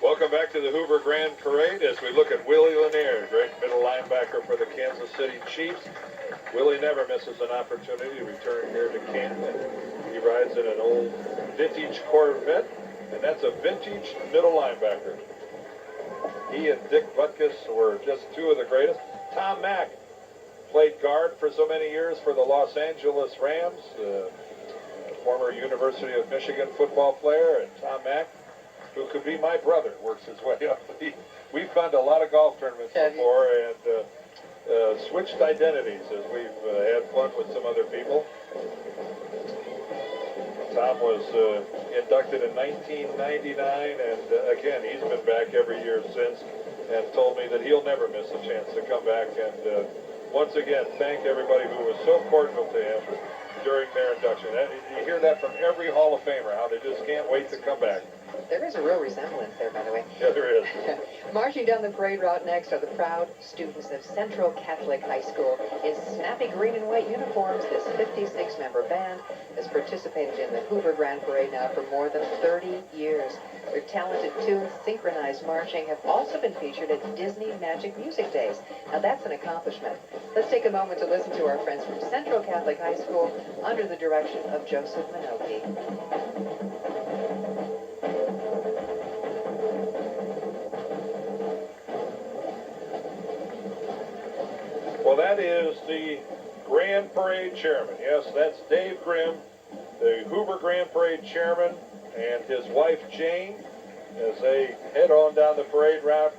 Welcome back to the Hoover Grand Parade as we look at Willie Lanier, great middle linebacker for the Kansas City Chiefs. Willie never misses an opportunity to return here to Canton. He rides in an old vintage Corvette, and that's a vintage middle linebacker. He and Dick Butkus were just two of the greatest. Tom Mack played guard for so many years for the Los Angeles Rams, former University of Michigan football player, and Tom Mack, who could be my brother, works his way up. We've gone to a lot of golf tournaments before and switched identities as we've had fun with some other people. Tom was inducted in 1999, and again, he's been back every year since and told me that he'll never miss a chance to come back. And once again, thank everybody who was so cordial to him during their induction. You hear that from every Hall of Famer, how they just can't wait to come back. There is a real resemblance there, by the way. Yeah, there is. Marching down the parade route next are the proud students of Central Catholic High School. In snappy green and white uniforms, this 56-member band has participated in the Hoover Grand Parade now for more than 30 years. Their talented tunes, synchronized marching, have also been featured at Disney Magic Music Days. Now that's an accomplishment. Let's take a moment to listen to our friends from Central Catholic High School under the direction of Joseph Minoki. Well, that is the Grand Parade Chairman. Yes, that's Dave Grimm, the Hoover Grand Parade Chairman, and his wife Jane, as they head on down the parade route.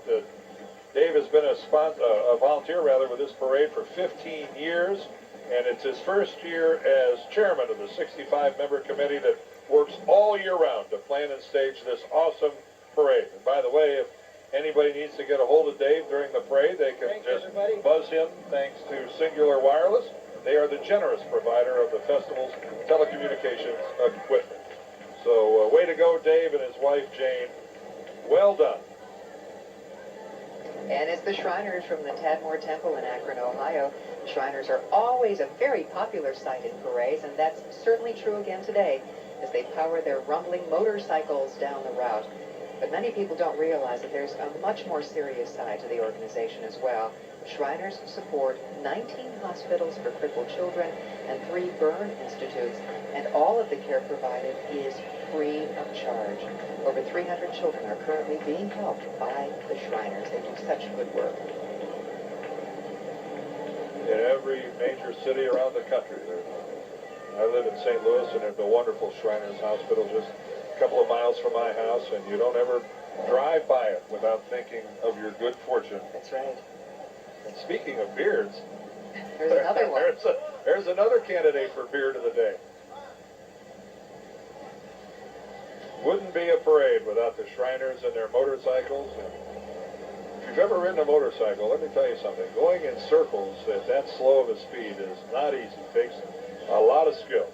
Dave has been a volunteer with this parade for 15 years, and it's his first year as chairman of the 65-member committee that works all year round to plan and stage this awesome parade. And by the way, if anybody needs to get a hold of Dave during the parade, they can buzz him thanks to Singular Wireless. They are the generous provider of the festival's telecommunications equipment. So way to go, Dave and his wife, Jane. Well done. And it's the Shriners from the Tadmor Temple in Akron, Ohio. The Shriners are always a very popular sight in parades, and that's certainly true again today as they power their rumbling motorcycles down the route. But many people don't realize that there's a much more serious side to the organization as well. The Shriners support 19 hospitals for crippled children and 3 burn institutes, and all of the care provided is free of charge. Over 300 children are currently being helped by the Shriners. They do such good work. In every major city around the country. I live in St. Louis, and there's a wonderful Shriners Hospital just a couple of miles from my house, and you don't ever drive by it without thinking of your good fortune. That's right. And speaking of beards, there's another one. There's another candidate for beard of the day. Wouldn't be a parade without the Shriners and their motorcycles. If you've ever ridden a motorcycle, let me tell you something. Going in circles at that slow of a speed is not easy. It takes a lot of skill.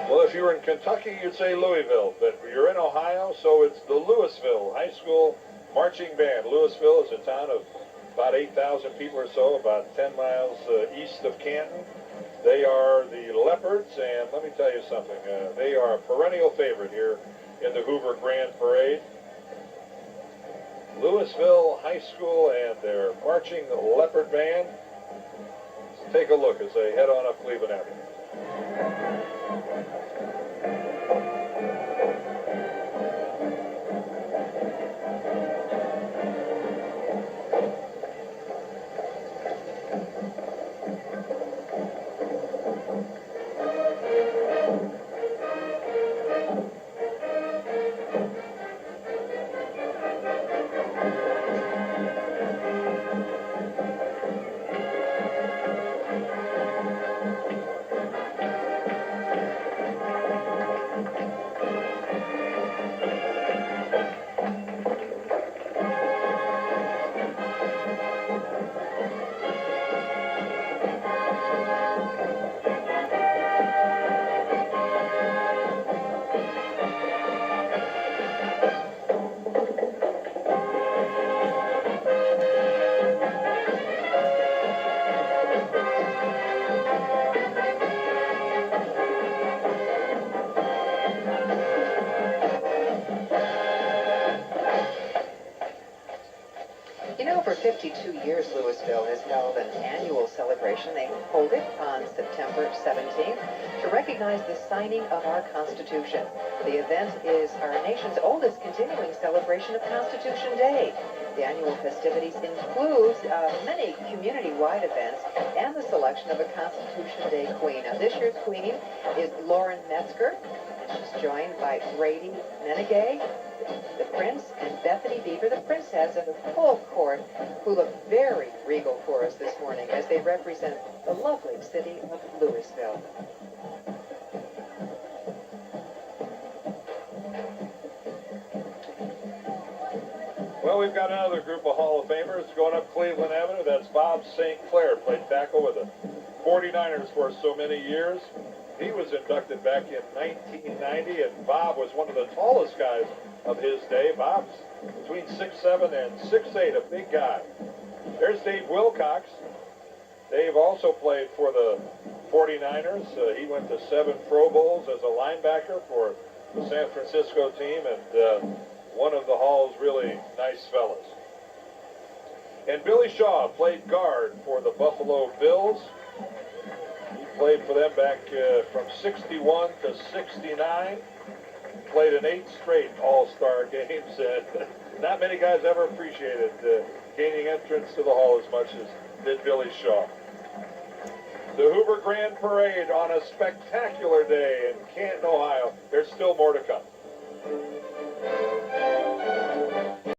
Well, if you were in Kentucky, you'd say Louisville, but you're in Ohio, so it's the Louisville High School Marching Band. Louisville is a town of about 8,000 people or so, about 10 miles east of Canton. They are the Leopards, and let me tell you something. They are a perennial favorite here in the Hoover Grand Parade. Louisville High School and their marching Leopard Band. Let's take a look as they head on up Cleveland Avenue. You know, for 52 years, Louisville has held an annual celebration. They hold it on September 17th to recognize the signing of our Constitution. The event is our nation's oldest continuing celebration of Constitution Day. The annual festivities includes many community-wide events and the selection of a Constitution Day Queen. Now, this year's Queen is Lauren Metzger, and she's joined by Brady Menegay, the Prince, and Bethany Beaver, the Princess, and the full court, who look very regal for us this morning as they represent the lovely city of Louisville. Well, we've got another group of Hall of Famers going up Cleveland Avenue. That's Bob St. Clair, played tackle with the 49ers for so many years. He was inducted back in 1990, and Bob was one of the tallest guys of his day. Bob's between 6'7" and 6'8", a big guy. There's Dave Wilcox. Dave also played for the 49ers. He went to 7 Pro Bowls as a linebacker for the San Francisco team, and one of the Hall's really nice fellas. And Billy Shaw played guard for the Buffalo Bills. He played for them back from 61 to 69. Played in 8 straight All-Star games, and not many guys ever appreciated gaining entrance to the Hall as much as did Billy Shaw. The Hoover Grand Parade on a spectacular day in Canton, Ohio. There's still more to come.